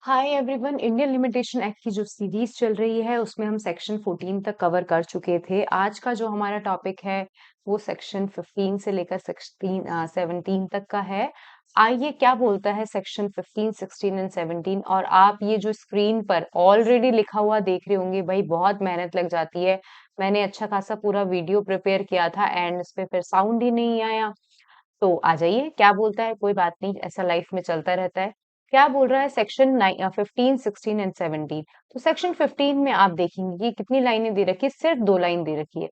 Hi everyone. Indian limitation act की जो series चल रही है उसमें हम सेक्शन 14 तक कवर कर चुके थे। आज का जो हमारा टॉपिक है वो सेक्शन 15 से लेकर 17 तक का है। आइए क्या बोलता है सेक्शन 15, 16 एंड 17। और आप ये जो स्क्रीन पर ऑलरेडी लिखा हुआ देख रहे होंगे, भाई बहुत मेहनत लग जाती है। मैंने अच्छा खासा पूरा वीडियो प्रिपेयर किया था एंड इस पे फिर साउंड ही नहीं आया। तो आ जाइए क्या बोलता है। कोई बात नहीं, ऐसा लाइफ में चलता रहता है। क्या बोल रहा है सेक्शन 15, 16 एंड 17। तो सेक्शन 15 में आप देखेंगे कि कितनी लाइनें दे रखी है, सिर्फ 2 लाइन दे रखी है।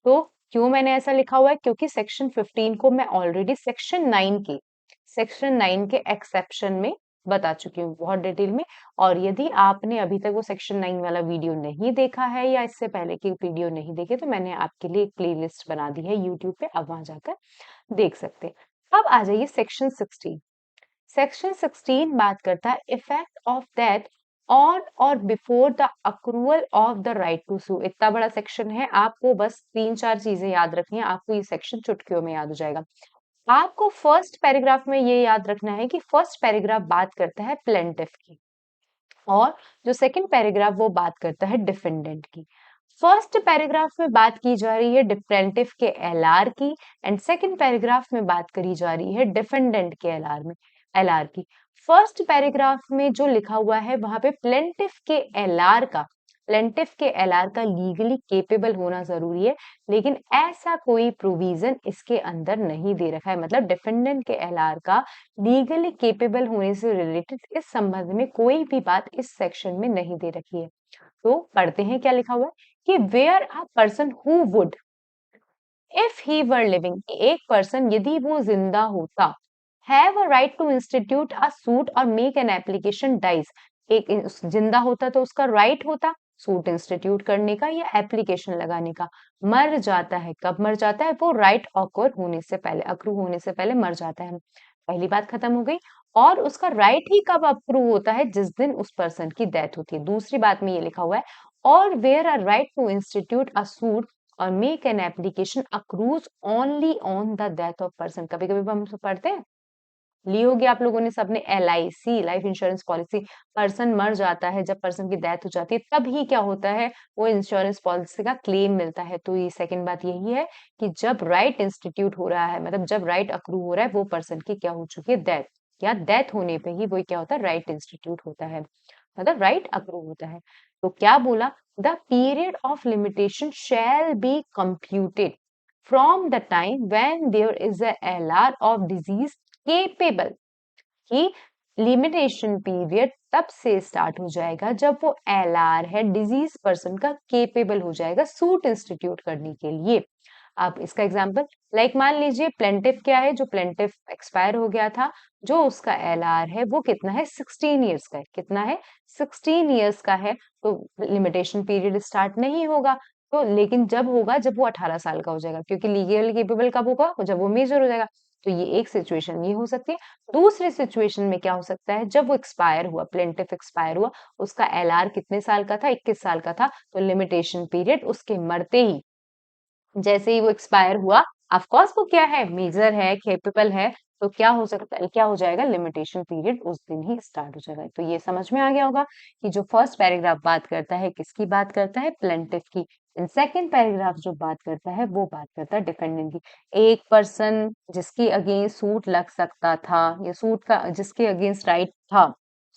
तो क्यों मैंने ऐसा लिखा हुआ है, क्योंकि सेक्शन 15 को मैं ऑलरेडी सेक्शन 9 के एक्सेप्शन में बता चुकी हूँ बहुत डिटेल में। और यदि आपने अभी तक वो सेक्शन 9 वाला वीडियो नहीं देखा है या इससे पहले की वीडियो नहीं देखे, तो मैंने आपके लिए एक प्लेलिस्ट बना दी है यूट्यूब पे, अब वहां जाकर देख सकते हैं। अब आ जाइए सेक्शन 16। सेक्शन 16 बात करता है इफेक्ट ऑफ डेथ ऑन और before the accrual of the right to sue. इतना बड़ा सेक्शन है, आपको बस 3-4 चीजें याद रखनी है, आपको ये सेक्शन चुटकियों में याद हो जाएगा। आपको फर्स्ट पैराग्राफ में ये याद रखना है कि फर्स्ट पैराग्राफ बात करता है प्लेंटिफ की, और जो सेकंड पैराग्राफ वो बात करता है डिफेंडेंट की। फर्स्ट पैराग्राफ में बात की जा रही है डिफेंटिव के एलआर की, एंड सेकंड पैराग्राफ में बात करी जा रही है डिफेंडेंट के एलआर की। फर्स्ट पैराग्राफ में जो लिखा हुआ है वहां पे प्लेंटिफ के एलआर का लीगली केपेबल होना जरूरी है, लेकिन ऐसा कोई प्रोविजन इसके अंदर नहीं दे रखा है। मतलब डिफेंडेंट के एलआर का लीगली केपेबल होने से रिलेटेड इस संबंध में कोई भी बात इस सेक्शन में नहीं दे रखी है। तो पढ़ते हैं क्या लिखा हुआ है कि where a person who would if he were living, एक पर्सन यदि वो जिंदा होता, have a right to institute a suit और मेक एन एप्लीकेशन डाइज। एक जिंदा होता तो उसका राइट होता सूट इंस्टीट्यूट करने का या एप्लीकेशन लगाने का। मर जाता है, कब मर जाता है, वो राइट अक्रू होने से पहले मर जाता है। पहली बात खत्म हो गई। और उसका राइट ही कब अप्रूव होता है, जिस दिन उस पर्सन की डेथ होती है। दूसरी बात में ये लिखा हुआ है और where a right to institute a suit और make an application accrues only on the death of person. कभी कभी हम पढ़ते हैं, ली होगी आप लोगों ने सबने, LIC life insurance policy. Person मर जाता है, जब पर्सन की डेथ हो जाती है तब ही क्या होता है, वो इंश्योरेंस पॉलिसी का क्लेम मिलता है। तो ये सेकंड बात यही है कि जब राइट इंस्टीट्यूट हो रहा है, मतलब जब राइट अक्रू हो रहा है, वो पर्सन की क्या हो चुकी है, डेथ, या डेथ होने पे ही वो क्या होता है, राइट इंस्टीट्यूट होता है, मतलब राइट अक्रू होता है। तो क्या बोला, the period of limitation shall be computed from the time when there is a LR of deceased capable, कि लिमिटेशन पीरियड तब से स्टार्ट हो जाएगा जब वो LR है डिजीज पर्सन का केपेबल हो जाएगा सूट इंस्टीट्यूट करने के लिए। अब इसका एग्जांपल, लाइक मान लीजिए प्लेंटिफ क्या है, जो प्लेंटिफ एक्सपायर हो गया था, जो उसका LR है वो कितना है, 16 ईयर्स का है। कितना है, 16 ईयर्स का है। तो लिमिटेशन पीरियड स्टार्ट नहीं होगा। तो लेकिन जब होगा जब वो 18 साल का हो जाएगा, क्योंकि लीगली केपेबल कब होगा, जब वो मेजर हो जाएगा। तो ये एक सिचुएशन ये हो सकती है। दूसरे सिचुएशन में क्या हो सकता है, जब वो एक्सपायर हुआ, प्लेंटिफ एक्सपायर हुआ, उसका LR कितने साल का था, 21 साल का था। तो लिमिटेशन पीरियड उसके मरते ही, जैसे ही वो एक्सपायर हुआ, ऑफ कोर्स वो क्या है, मेजर है, केपेबल है, तो क्या हो सकता है, क्या हो जाएगा, लिमिटेशन पीरियड उस दिन ही स्टार्ट हो जाएगा। तो ये समझ में आ गया होगा कि जो फर्स्ट पैराग्राफ बात करता है किसकी बात करता है, प्लेंटिफ की। सेकंड पैराग्राफ जो बात करता है वो बात करता है डिफेंडेंट की। एक पर्सन जिसके अगेंस्ट सूट लग सकता था, या सूट का जिसके अगेंस्ट राइट था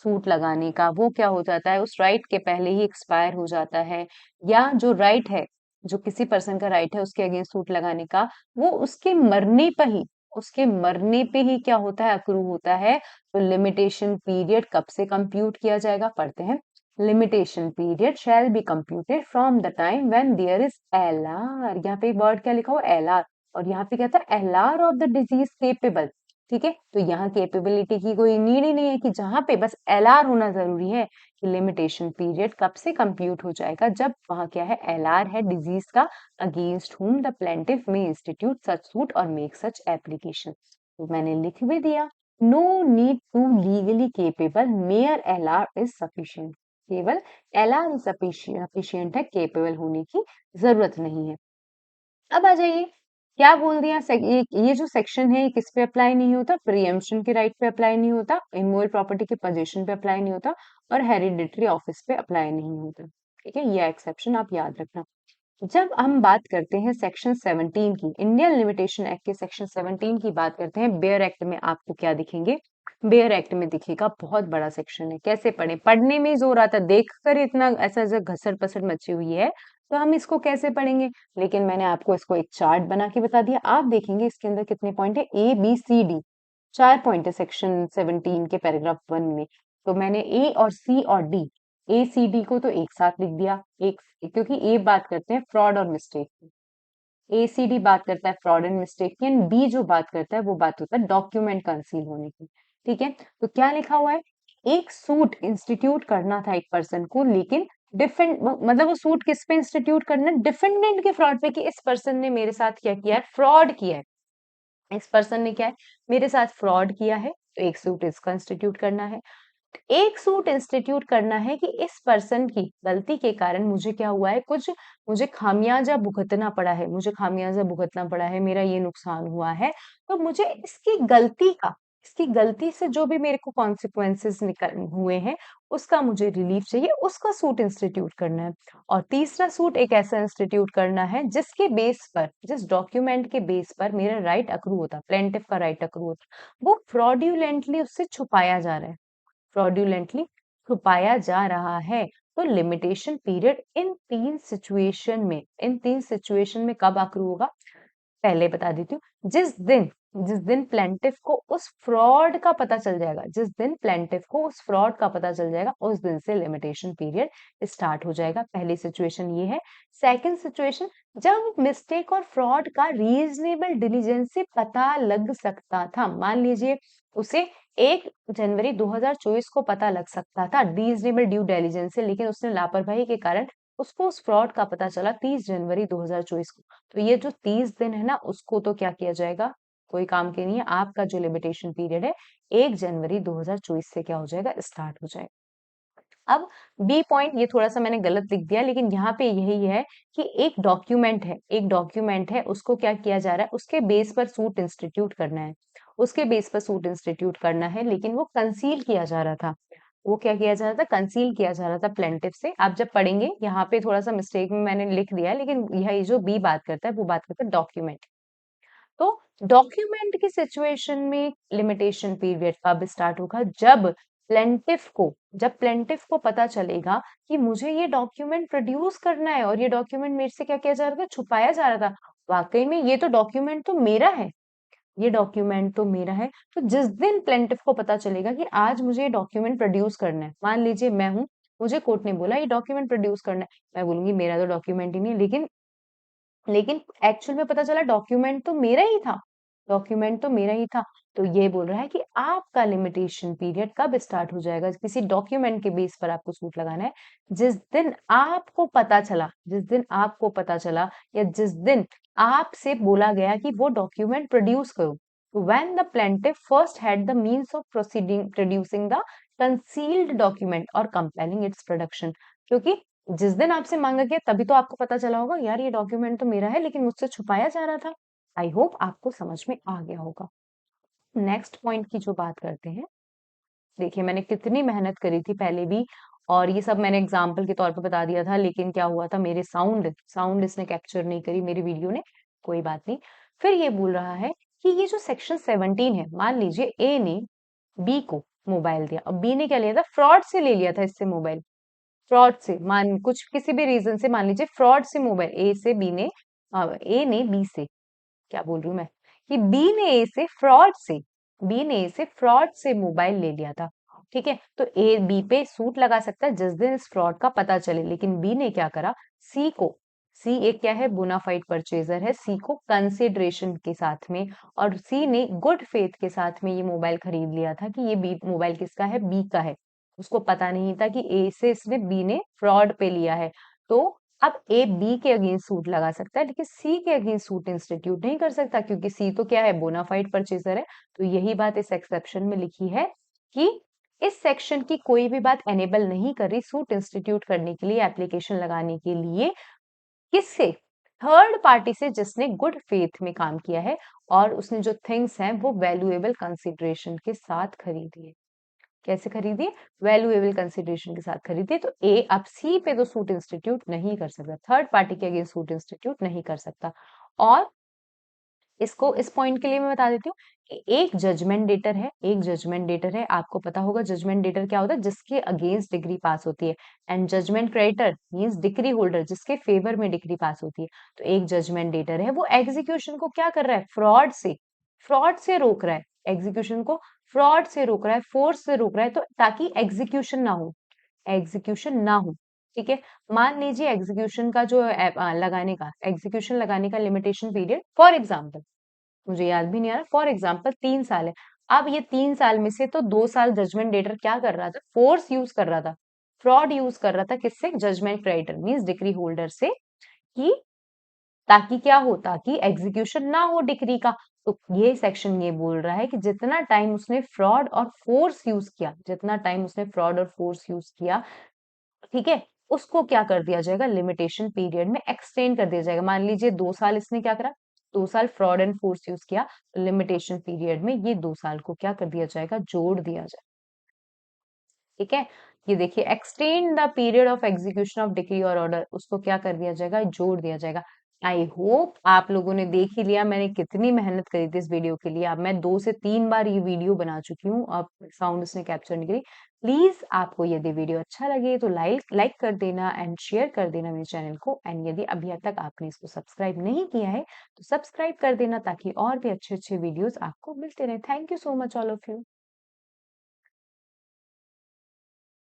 सूट लगाने का, वो क्या हो जाता है, उस राइट के पहले ही एक्सपायर हो जाता है। या जो राइट है, जो किसी पर्सन का राइट है उसके अगेंस्ट सूट लगाने का, वो उसके मरने पे ही क्या होता है, अक्रू होता है। तो लिमिटेशन पीरियड कब से कंप्यूट किया जाएगा, पढ़ते हैं। Limitation period shall be computed from the time when there is LR, यहाँ पे एक वर्ड क्या लिखा हुआ, LR, और यहाँ पे क्या था, LR of the disease capable. ठीक है, तो यहाँ केपेबिलिटी की कोई नीड ही नहीं है, कि जहां पे बस LR होना जरूरी है कि लिमिटेशन पीरियड कब से कंप्यूट हो जाएगा, जब वहां क्या है, LR है डिजीज का, अगेंस्ट हुम द प्लेंटिफ में इंस्टीट्यूट सच सूट और मेक सच एप्लीकेशन। तो मैंने लिख भी दिया, no need to legally capable, mere LR is sufficient. केवल LR सफिशिएंट है, केपेबल होने की जरूरत नहीं है। अब आ जाइए क्या बोल दिया, ये जो सेक्शन है ये किस पे अप्लाई नहीं होता, प्रीएम्पशन के राइट पे अप्लाई नहीं होता, इमूवेबल प्रॉपर्टी के पोजीशन पे अप्लाई नहीं होता, और हेरिडिटरी ऑफिस पे अप्लाई नहीं होता। ठीक है, ये एक्सेप्शन आप याद रखना। जब हम बात करते हैं सेक्शन 17 की, इंडियन लिमिटेशन एक्ट के सेक्शन 17 की बात करते हैं, बेयर एक्ट में आपको क्या दिखेंगे, बेयर एक्ट में दिखेगा बहुत बड़ा सेक्शन है। कैसे पढ़े, पढ़ने में जोर आता, देखकर इतना ऐसा ऐसा घसड़ पसड़ मची हुई है, तो हम इसको कैसे पढ़ेंगे। लेकिन मैंने आपको इसको एक चार्ट बना के बता दिया, आप देखेंगे इसके अंदर कितने पॉइंट है, A B C D, 4 point है सेक्शन 17 के पैराग्राफ 1 में। तो मैंने ए और सी और डी, A C D को तो एक साथ लिख दिया, एक, क्योंकि ए बात करते हैं फ्रॉड और मिस्टेक की, ACD बात करता है फ्रॉड एंड मिस्टेक की, एंड बी जो बात करता है वो बात होता है डॉक्यूमेंट कंसील होने की। ठीक है, तो क्या लिखा हुआ है, एक सूट इंस्टीट्यूट करना था एक पर्सन को, लेकिन डिफेंड मतलब वो सूट किस पे इंस्टीट्यूट करना है, डिफेंडेंट के फ्रॉड पे, कि इस पर्सन ने मेरे साथ क्या किया है, फ्रॉड किया है, इस पर्सन ने क्या है, मेरे साथ फ्रॉड किया है, तो एक सूट इसका इंस्टीट्यूट करना है। एक सूट इंस्टीट्यूट करना है कि इस पर्सन की गलती के कारण मुझे क्या हुआ है, कुछ मुझे खामियाजा भुगतना पड़ा है, मुझे खामियाजा भुगतना पड़ा है, मेरा ये नुकसान हुआ है, तो मुझे इसकी गलती का, इसकी गलती से जो भी मेरे को कॉन्सिक्वेंसेस निकल हुए हैं, उसका मुझे रिलीफ चाहिए, उसका सूट इंस्टीट्यूट करना है। और तीसरा सूट एक ऐसा इंस्टीट्यूट करना है जिसके बेस पर, जिस डॉक्यूमेंट के बेस पर मेरा राइट अक्रू होता, प्लेंटिफ का राइट अक्रू होता, वो फ्रॉड्यूलेंटली उससे छुपाया जा रहा है, फ्रॉड्यूलेंटली छुपाया जा रहा है। तो लिमिटेशन पीरियड इन तीन सिचुएशन में, इन तीन सिचुएशन में कब अक्रू होगा, पहले बता देती हूँ, जिस दिन प्लेंटिफ को उस फ्रॉड का पता चल जाएगा, जिस दिन प्लेंटिफ को उस फ्रॉड का पता चल जाएगा, उस दिन से लिमिटेशन पीरियड स्टार्ट हो जाएगा। पहली सिचुएशन ये है। सेकंड सिचुएशन, जब मिस्टेक और फ्रॉड का रीजनेबल डिलीजेंस से पता लग सकता था, मान लीजिए उसे 1 जनवरी 2024 को पता लग सकता था रीजनेबल ड्यू डिलीजेंस से, लेकिन उसने लापरवाही के कारण उसको उस फ्रॉड का पता चला 30 जनवरी 2024 को, तो ये जो 30 दिन है ना, उसको तो क्या किया जाएगा, कोई काम के नहीं है, आपका जो लिमिटेशन पीरियड है 1 जनवरी 2024 से क्या हो जाएगा, स्टार्ट हो जाएगा। अब बी पॉइंट ये थोड़ा सा मैंने गलत लिख दिया, लेकिन यहाँ पे यही है कि एक डॉक्यूमेंट है, एक डॉक्यूमेंट है, उसको क्या किया जा रहा है, उसके बेस पर सूट इंस्टीट्यूट करना है, उसके बेस पर सूट इंस्टीट्यूट करना है, लेकिन वो कंसील किया जा रहा था, वो क्या किया जा रहा था, कंसील किया जा रहा था प्लेंटिफ से। आप जब पढ़ेंगे, यहाँ पे थोड़ा सा मिस्टेक में मैंने लिख दिया है, लेकिन यह जो बी बात करता है वो बात करता है डॉक्यूमेंट। तो डॉक्यूमेंट की सिचुएशन में लिमिटेशन पीरियड कब स्टार्ट होगा, जब प्लेंटिफ को पता चलेगा कि मुझे ये डॉक्यूमेंट प्रोड्यूस करना है, और ये डॉक्यूमेंट मेरे से क्या किया जा रहा था, छुपाया जा रहा था, वाकई में ये तो डॉक्यूमेंट तो मेरा है, ये डॉक्यूमेंट तो मेरा है। तो जिस दिन प्लेंटिफ को पता चलेगा कि आज मुझे ये डॉक्यूमेंट प्रोड्यूस करना है, मान लीजिए मैं हूं, मुझे कोर्ट ने बोला ये डॉक्यूमेंट प्रोड्यूस करना है, मैं बोलूंगी मेरा तो डॉक्यूमेंट ही नहीं है, लेकिन लेकिन एक्चुअल में पता चला डॉक्यूमेंट तो मेरा ही था, डॉक्यूमेंट तो मेरा ही था। तो ये बोल रहा है कि आपका लिमिटेशन पीरियड कब स्टार्ट हो जाएगा, किसी डॉक्यूमेंट के बेस पर आपको सूट लगाना है, जिस दिन आपको पता चला, जिस दिन आपको पता चला, या जिस दिन आपसे बोला गया कि वो डॉक्यूमेंट प्रोड्यूस करो, when the plaintiff first had the means of proceeding producing the concealed document or compelling its production। क्योंकि जिस दिन आपसे मांगा गया तभी तो आपको पता चला होगा, यार ये डॉक्यूमेंट तो मेरा है, लेकिन मुझसे छुपाया जा रहा था। आई होप आपको समझ में आ गया होगा। नेक्स्ट पॉइंट की जो बात करते हैं, देखिए मैंने कितनी मेहनत करी थी पहले भी, और ये सब मैंने एग्जाम्पल के तौर पे बता दिया था, लेकिन क्या हुआ था, मेरे साउंड साउंड इसने कैप्चर नहीं करी मेरी वीडियो ने, कोई बात नहीं। फिर ये बोल रहा है कि ये जो सेक्शन 17 है, मान लीजिए ए ने बी को मोबाइल दिया, और बी ने क्या लिया था, फ्रॉड से ले लिया था इससे मोबाइल, फ्रॉड से, मान कुछ किसी भी रीजन से, मान लीजिए फ्रॉड से मोबाइल, ए ने बी से, क्या बोल रही हूँ मैं, कि बी ने ए से फ्रॉड से मोबाइल ले लिया था। ठीक है, तो ए बी पे सूट लगा सकता है जिस दिन इस फ्रॉड का पता चले, लेकिन बी ने क्या करा, सी को, सी एक क्या है, बोनाफाइड परचेजर है, सी को कंसिडरेशन के साथ में, और सी ने गुड फेथ के साथ में ये मोबाइल खरीद लिया था, कि ये बी मोबाइल किसका है, बी का है। उसको पता नहीं था कि ए से इसने बी ने फ्रॉड पे लिया है। तो अब ए बी के अगेंस्ट सूट लगा सकता है, लेकिन सी के अगेंस्ट सूट इंस्टीट्यूट नहीं कर सकता, क्योंकि सी तो क्या है, बोनाफाइड परचेजर है। तो यही बात इस एक्सेप्शन में लिखी है कि इस सेक्शन की कोई भी बात एनेबल नहीं कर रही सूट इंस्टीट्यूट करने के लिए, एप्लीकेशन लगाने के लिए, किससे, थर्ड पार्टी से जिसने गुड फेथ में काम किया है और उसने जो थिंग्स हैं वो वैल्यूएबल कंसिडरेशन के साथ खरीदी है। कैसे खरीदी? वैल्यूएबल कंसिडरेशन के साथ खरीदी। तो ए अब सी पे तो सूट इंस्टीट्यूट नहीं कर सकता, थर्ड पार्टी के अगेंस्ट सूट इंस्टीट्यूट नहीं कर सकता। और इसको इस पॉइंट के लिए मैं बता देती हूँ कि एक जजमेंट डेटर है, एक जजमेंट डेटर है, आपको पता होगा जजमेंट डेटर क्या होता है, जिसके अगेंस्ट डिग्री पास होती है। And judgment creditor means degree holder, जिसके फेवर में डिग्री पास होती है। तो एक जजमेंट डेटर है, वो एग्जीक्यूशन को क्या कर रहा है, फ्रॉड से रोक रहा है, एग्जीक्यूशन को फ्रॉड से रोक रहा है, फोर्स से रोक रहा है, तो ताकि एग्जीक्यूशन ना हो, एग्जीक्यूशन ना हो। ठीक है, मान लीजिए एग्जीक्यूशन का जो लगाने का एग्जीक्यूशन लगाने का लिमिटेशन पीरियड फॉर एग्जांपल, मुझे याद भी नहीं आ रहा, फॉर एग्जाम्पल 3 साल है। अब ये 3 साल में से तो 2 साल जजमेंट डेटर क्या कर रहा था, फोर्स यूज कर रहा था, फ्रॉड यूज कर रहा था, किससे, judgment creditor means degree holder से, कि ताकि क्या हो, ताकि एग्जीक्यूशन ना हो डिग्री का। तो ये सेक्शन ये बोल रहा है कि जितना टाइम उसने फ्रॉड और फोर्स यूज किया, जितना टाइम उसने फ्रॉड और फोर्स यूज किया, ठीक है, उसको क्या कर दिया जाएगा, लिमिटेशन पीरियड में एक्सटेंड कर दिया जाएगा। मान लीजिए 2 साल इसने क्या करा, 2 साल फ्रॉड एंड फोर्स यूज किया, लिमिटेशन पीरियड में ये 2 साल को क्या कर दिया जाएगा, जोड़ दिया जाएगा। ठीक है, ये देखिए, extend the period of execution of decree और ऑर्डर, उसको क्या कर दिया जाएगा, जोड़ दिया जाएगा। आई होप आप लोगों ने देख ही लिया मैंने कितनी मेहनत करी थी इस वीडियो के लिए। अब मैं 2 से 3 बार ये वीडियो बना चुकी हूँ, अब साउंड इसने कैप्चर नहीं करी। प्लीज आपको यदि वीडियो अच्छा लगे तो लाइक लाइक कर देना एंड शेयर कर देना मेरे चैनल को। एंड यदि अभी तक आपने इसको सब्सक्राइब नहीं किया है तो सब्सक्राइब कर देना, ताकि और भी अच्छे अच्छे वीडियोस आपको मिलते रहे। Thank you so much all of you.